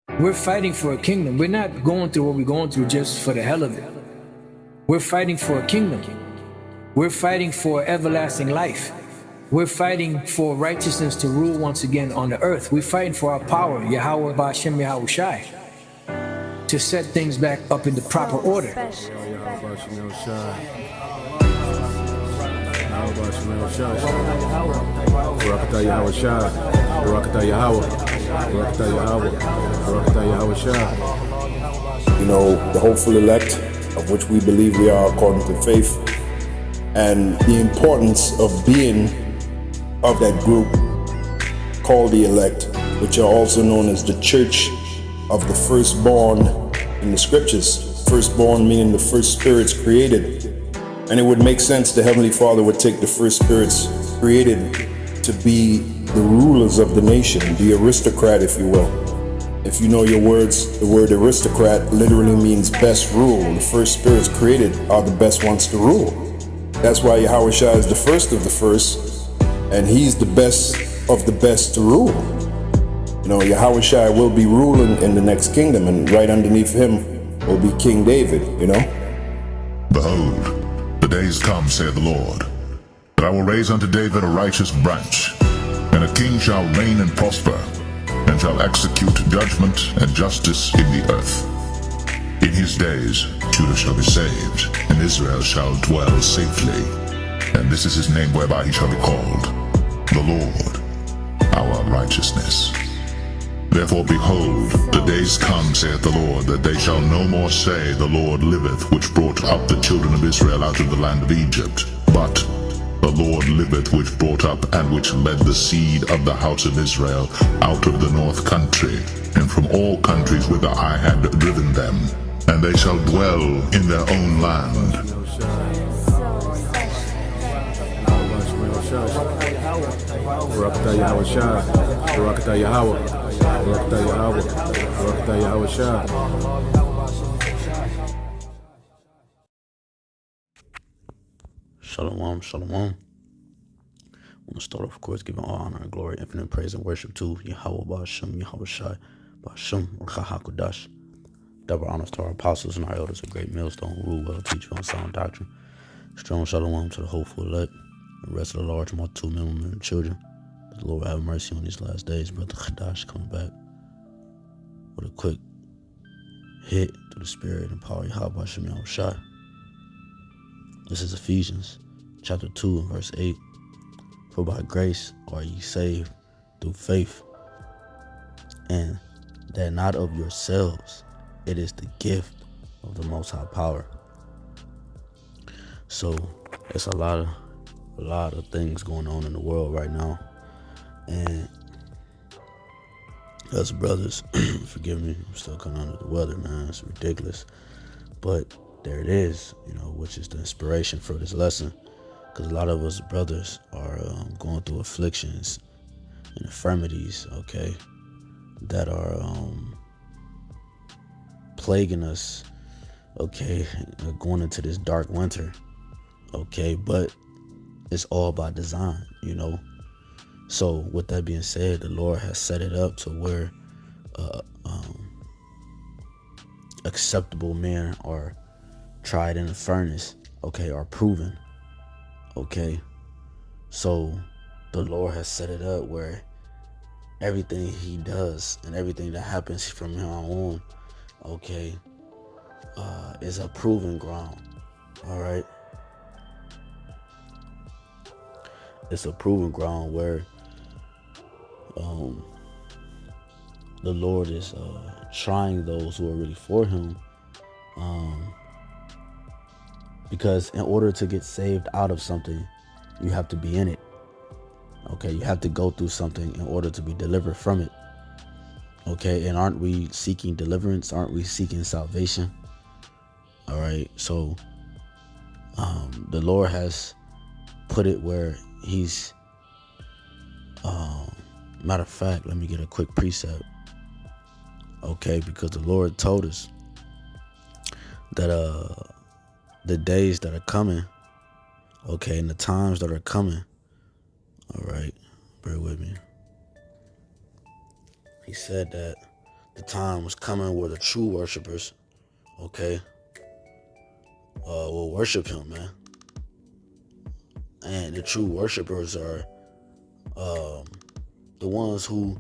We're fighting for a kingdom. We're not going through what we're going through just for the hell of it. We're fighting for a kingdom. We're fighting for everlasting life. We're fighting for righteousness to rule once again on the earth. We're fighting for our power, Yahawah, BAHASHAM, YAHAWASHI, to set things back up in the proper order. RAWCHAA YAHAWASHI, RAWCHAA YAHAWAH, RAWCHAA YAHAWAH, RAWCHAA YAHAWASHI. You know, the hopeful elect, of which we believe we are according to faith, and the importance of being of that group called the elect, which are also known as the church of the firstborn in the scriptures. Firstborn meaning the first spirits created. And it would make sense the Heavenly Father would take the first spirits created to be the rulers of the nation, the aristocrat, if you will. If you know your words, the word aristocrat literally means best rule. The first spirits created are the best ones to rule. That's why Yahawashi is the first of the first, and he's the best of the best to rule. You know, Yahawashi will be ruling in the next kingdom, and right underneath him will be King David, you know? Behold, the days come, saith the Lord, that I will raise unto David a righteous branch, and a king shall reign and prosper, and shall execute judgment and justice in the earth. In his days Judah shall be saved, and Israel shall dwell safely. And this is his name whereby he shall be called, the Lord, our righteousness. Therefore, behold, the days come, saith the Lord, that they shall no more say, the Lord liveth, which brought up the children of Israel out of the land of Egypt. But the Lord liveth, which brought up and which led the seed of the house of Israel out of the north country, and from all countries whither I had driven them. And they shall dwell in their own land. RAWCHAA YAHAWASHI, RAWCHAA YAHAWAH, RAWCHAA YAHAWAH, RAWCHAA YAHAWASHI. Shalom, shalom. I want to start off, of course, giving all honor and glory, infinite praise and worship to Yahawah, BAHASHAM, YAHAWASHI, BAHASHAM, HAQADASH. Double honors to our apostles and our elders, a great millstone who rule well, teach you on sound doctrine. Strong shalom to the hopeful elect, the rest of the large multitude, men, women, and children. But the Lord have mercy on these last days. Brother Qadash coming back with a quick hit to the spirit and power of Yahawah, BAHASHAM, YAHAWASHI. This is Ephesians chapter 2 and verse 8. For by grace are ye saved through faith, and that not of yourselves, it is the gift of the Most High Power. So it's a lot of things going on in the world right now, and us brothers, forgive me, I'm still coming under the weather, man. It's ridiculous, but there it is, you know, which is the inspiration for this lesson, because a lot of us brothers are going through afflictions and infirmities, okay, that are plaguing us, okay, going into this dark winter, okay, but it's all by design, you know. So with that being said, the Lord has set it up to where acceptable men are tried in the furnace, okay, are proven, okay. So the Lord has set it up where everything he does and everything that happens from here on, okay, is a proven ground. All right, it's a proven ground where the Lord is trying those who are really for him, because in order to get saved out of something, you have to be in it. Okay, you have to go through something in order to be delivered from it. Okay, and aren't we seeking deliverance? Aren't we seeking salvation? All right, so the Lord has put it where he's, matter of fact, let me get a quick precept. Okay, because the Lord told us that the days that are coming, okay, and the times that are coming, all right, bear with me. He said that the time was coming where the true worshipers, okay, will worship him, man. And the true worshipers are the ones who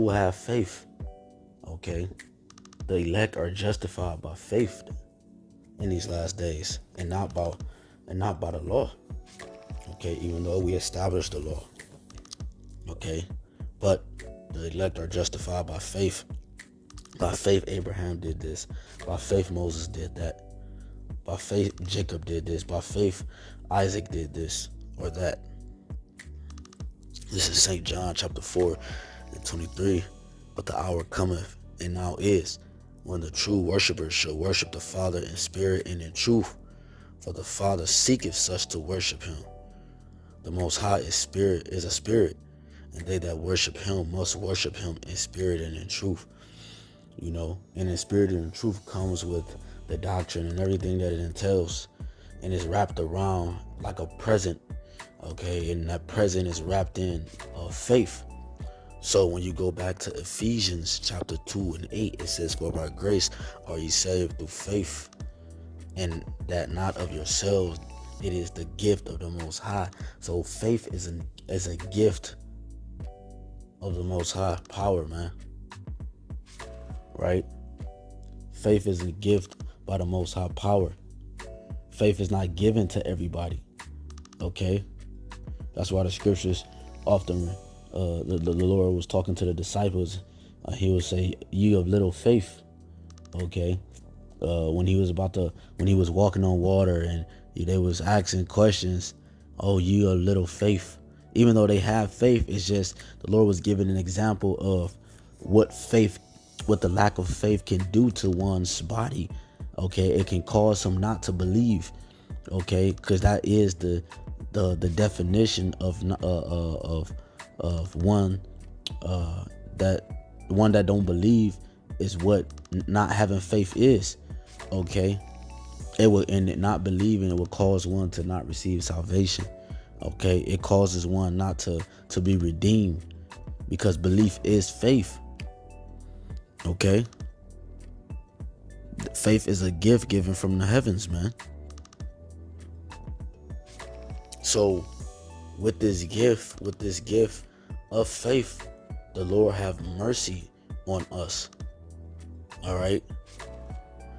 have faith, okay. The elect are justified by faith in these last days, and not by the law, okay. Even though we established the law, okay, but the elect are justified by faith. By faith, Abraham did this. By faith, Moses did that. By faith, Jacob did this. By faith, Isaac did this or that. This is St. John chapter 4 and 23. But the hour cometh, and now is, when the true worshipers shall worship the Father in spirit and in truth. For the Father seeketh such to worship him. The Most High is a spirit, and they that worship him must worship him in spirit and in truth. You know, and in spirit and in truth comes with the doctrine and everything that it entails, and is wrapped around like a present, okay, and that present is wrapped in faith. So when you go back to Ephesians chapter 2 and 8, it says, for by grace are ye saved through faith, and that not of yourselves, it is the gift of the Most High. So faith is a gift of the Most High power, man. Right? Faith is a gift by the Most High power. Faith is not given to everybody. Okay? That's why the scriptures often, the Lord was talking to the disciples. He would say, "You of little faith." Okay? When he was walking on water and they was asking questions, "Oh, you of little faith." Even though they have faith, it's just the Lord was giving an example of what the lack of faith can do to one's body. Okay, it can cause them not to believe. Okay, because that is the definition of one that don't believe is what not having faith is. Okay, and not believing, it will cause one to not receive salvation. Okay, it causes one not to be redeemed, because belief is faith. Okay, faith is a gift given from the heavens, man. So with this gift of faith, the Lord have mercy on us. All right.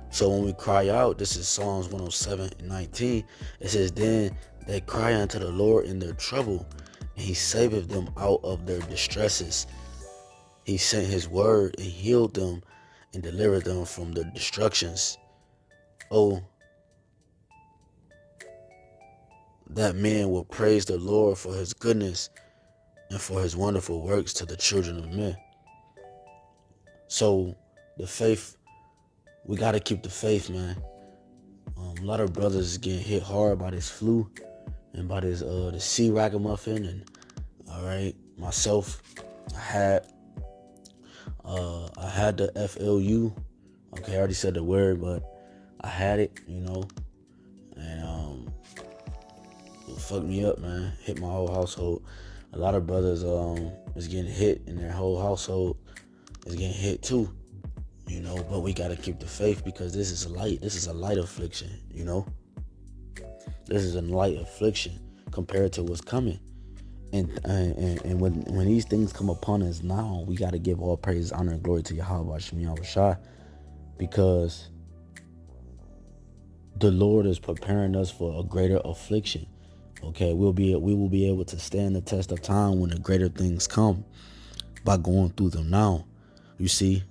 So when we cry out, this is Psalms 107:19. It says, then they cry unto the Lord in their trouble, and he saveth them out of their distresses. He sent his word and healed them and delivered them from their destructions. Oh, that man will praise the Lord for his goodness and for his wonderful works to the children of men. So the faith, we got to keep the faith, man. A lot of brothers is getting hit hard by this flu and by this the C ragamuffin, and all right, myself, I had the FLU. Okay, I already said the word, but I had it, and it fucked me up, man. Hit my whole household. A lot of brothers is getting hit, and their whole household is getting hit too. But we gotta keep the faith, because this is a light affliction. This is a light affliction compared to what's coming. And when these things come upon us now, we got to give all praise, honor, and glory to YAHAWASHI, because the Lord is preparing us for a greater affliction. Okay, we will be able to stand the test of time when the greater things come by going through them now. You see,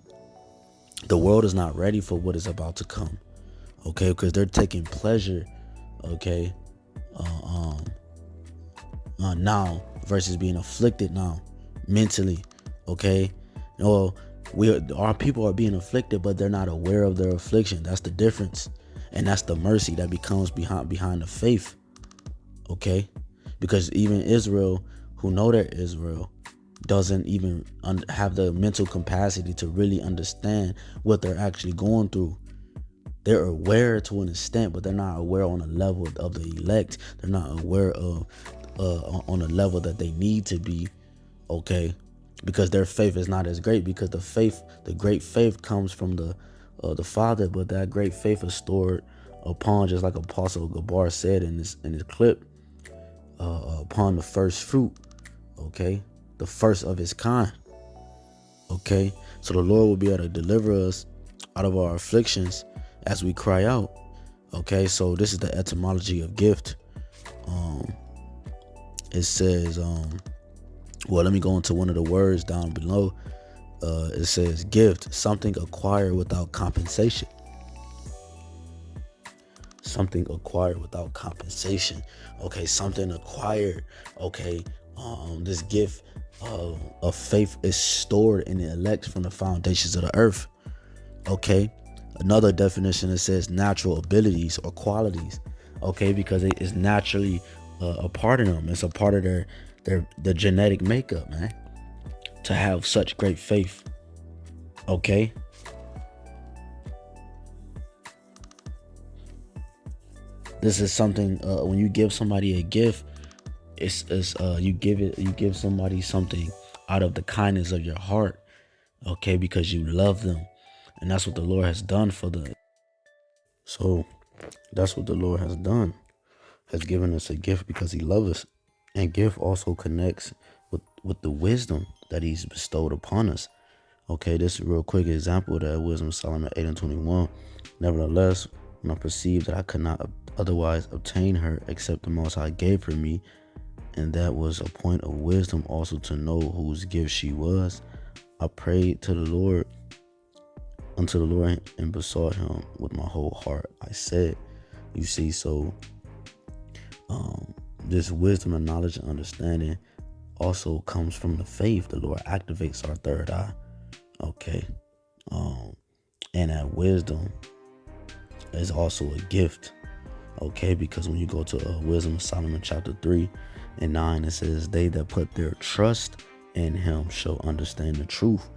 the world is not ready for what is about to come. Okay, because they're taking pleasure. Okay, now versus being afflicted now mentally. Okay, our people are being afflicted, but they're not aware of their affliction. That's the difference, and that's the mercy that becomes behind the faith. Okay, because even Israel, who know they're Israel, doesn't even have the mental capacity to really understand what they're actually going through. They're aware to an extent, but they're not aware on a level of the elect. They're not aware of on a level that they need to be. Okay, because their faith is not as great, because the great faith comes from the Father, but that great faith is stored upon, just like Apostle Gabar said in his clip, upon the first fruit, okay, the first of his kind, okay. So the Lord will be able to deliver us out of our afflictions as we cry out, okay. So this is the etymology of gift. It says, well, let me go into one of the words down below. It says gift, something acquired without compensation. Something acquired without compensation. Okay, something acquired. Okay, this gift of faith is stored in the elect from the foundations of the earth. Okay, another definition, it says natural abilities or qualities. Okay, because it is naturally a part of them. It's a part of their genetic makeup, man, to have such great faith. Okay. This is something, when you give somebody a gift, it's you give somebody something out of the kindness of your heart, okay, because you love them. And that's what the Lord has done for them. So that's what the Lord has done, has given us a gift because he loves us. And gift also connects with the wisdom that he's bestowed upon us. Okay, this is a real quick example of that wisdom, Solomon 8:21. Nevertheless, when I perceived that I could not otherwise obtain her except the Most High gave her me, and that was a point of wisdom also to know whose gift she was, I prayed to the Lord, unto the Lord, and besought him with my whole heart. I said, you see, so this wisdom and knowledge and understanding also comes from the faith. The Lord activates our third eye. Okay. And that wisdom is also a gift. Okay, because when you go to Wisdom of Solomon chapter 3:9, it says, they that put their trust in him shall understand the truth.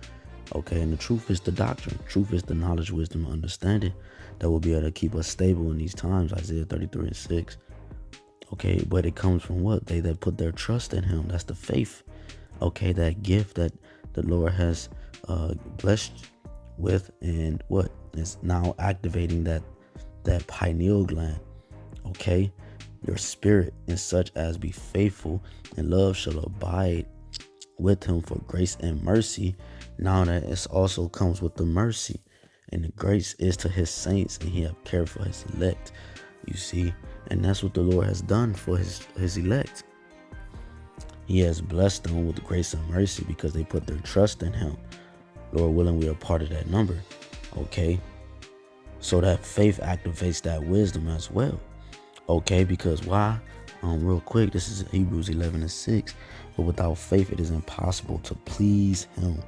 Okay, and the truth is the doctrine. Truth is the knowledge, wisdom, and understanding that will be able to keep us stable in these times. Isaiah 33:6. Okay, but it comes from what? They that put their trust in him. That's the faith. Okay, that gift that the Lord has blessed with, and what is now activating that pineal gland. Okay, your spirit, and such as be faithful, and love shall abide with him for grace and mercy. Now that it also comes with the mercy, and the grace is to his saints, and he have cared for his elect. You see, and that's what the Lord has done for his elect. He has blessed them with grace and mercy because they put their trust in him. Lord willing, we are part of that number. Okay, so that faith activates that wisdom as well. Okay, because why? Real quick, this is Hebrews 11:6. But without faith, it is impossible to please him.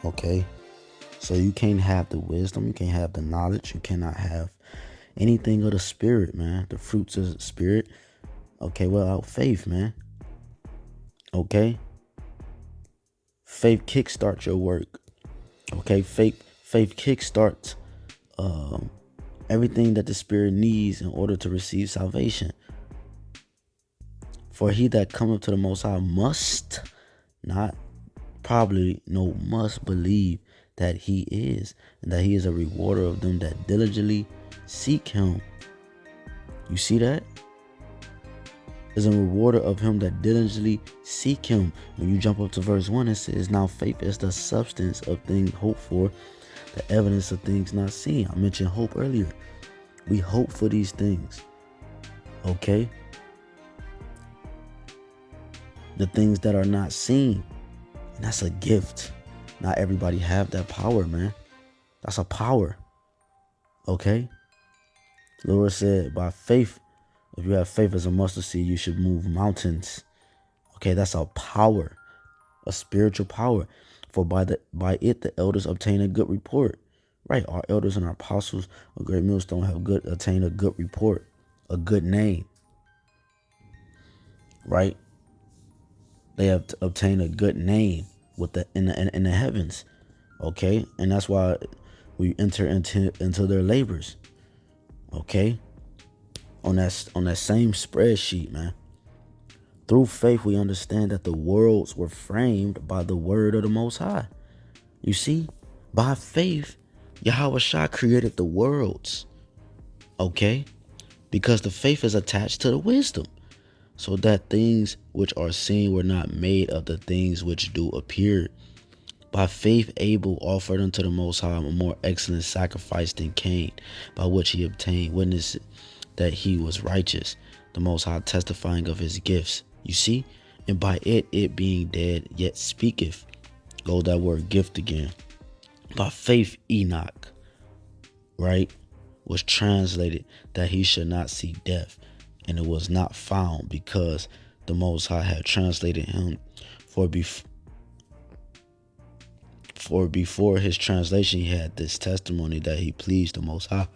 Okay, so you can't have the wisdom, you can't have the knowledge, you cannot have anything of the spirit, man, the fruits of the spirit. Okay, without faith, man. Okay, faith kickstarts your work. Okay, faith kickstarts everything that the spirit needs in order to receive salvation. For he that cometh to the Most High must, not probably, no, must believe that he is, and that he is a rewarder of them that diligently seek him. You see that? Is a rewarder of him that diligently seek him. When you jump up to verse 1, it says, now faith is the substance of things hoped for, the evidence of things not seen. I mentioned hope earlier. We hope for these things. Okay? The things that are not seen. And that's a gift. Not everybody have that power, man. That's a power. Okay? The Lord said, by faith, if you have faith as a mustard seed, you should move mountains. Okay, that's a power, a spiritual power. For by it the elders obtain a good report. Right, our elders and our apostles of Great Millstone have attain a good report, a good name. Right, they have obtained a good name with in the heavens. Okay, and that's why we enter into their labors. Okay, on that same spreadsheet, man. Through faith, we understand that the worlds were framed by the word of the Most High. You see, by faith, Yahawashi created the worlds. Okay? Because the faith is attached to the wisdom, so that things which are seen were not made of the things which do appear. By faith, Abel offered unto the Most High a more excellent sacrifice than Cain, by which he obtained witness that he was righteous, the Most High testifying of his gifts. You see? And by it being dead, yet speaketh. Go that word gift again. By faith, Enoch, right, was translated that he should not see death, and it was not found, because the Most High had translated him. For before his translation, he had this testimony that he pleased the Most High.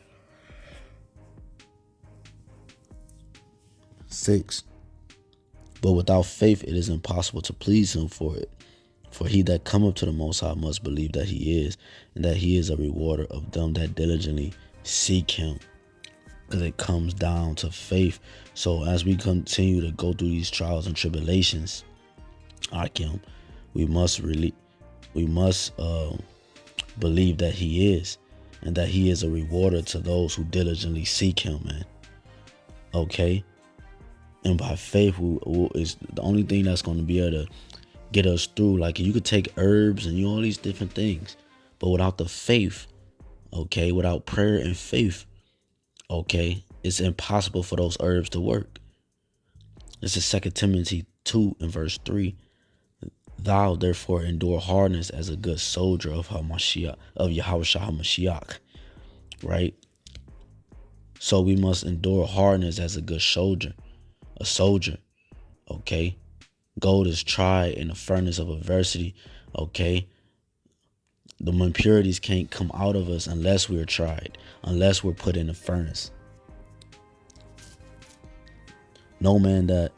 6. But without faith it is impossible to please him, for he that cometh to the Most High must believe that he is, and that he is a rewarder of them that diligently seek him. Because it comes down to faith. So as we continue to go through these trials and tribulations, we must believe that he is, and that he is a rewarder to those who diligently seek him, man. Okay? And by faith is the only thing that's going to be able to get us through. Like, you could take herbs and all these different things, but without the faith, okay, without prayer and faith, okay, it's impossible for those herbs to work. This is 2 Timothy 2 and verse 3. Thou therefore endure hardness as a good soldier of Yahawashi HaMashiach. Right? So we must endure hardness as a good soldier. A soldier. Okay? Gold is tried in the furnace of adversity. Okay? The impurities can't come out of us unless we're tried, unless we're put in the furnace. No man that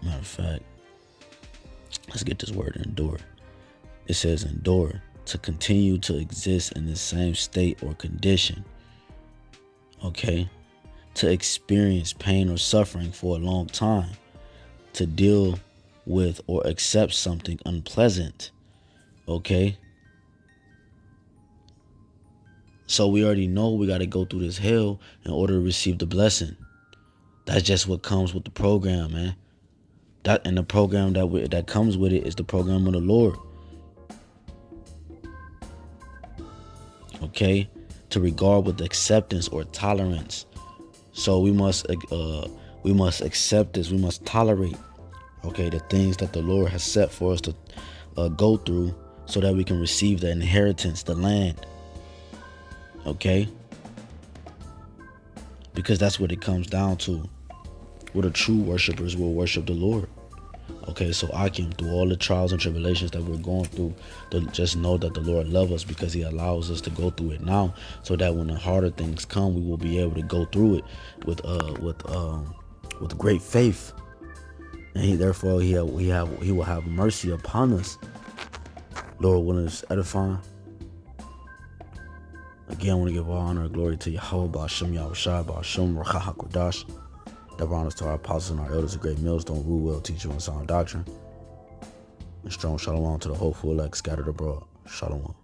matter of fact, let's get this word endure. It says endure, to continue to exist in the same state or condition. Okay? To experience pain or suffering for a long time. To deal with or accept something unpleasant. Okay? So we already know we got to go through this hell in order to receive the blessing. That's just what comes with the program, man. And the program that comes with it is the program of the Lord. Okay? To regard with acceptance or tolerance. So we must accept this. We must tolerate, okay, the things that the Lord has set for us to go through, so that we can receive the inheritance, the land. Okay? Because that's what it comes down to. Where the true worshipers will worship the Lord. Okay, so through all the trials and tribulations that we're going through, just know that the Lord loves us, because he allows us to go through it now, so that when the harder things come, we will be able to go through it with great faith. And he will have mercy upon us. Lord willing, is edifying. Again, I want to give all honor and glory to Yahawah, BAHASHAM, YAHAWASHI, BAHASHAM, HAQADASH. Double honors to our apostles and our elders of great millstone, rule well, teach you in sound doctrine. And strong shalom to the hopeful elect scattered abroad. Shalom.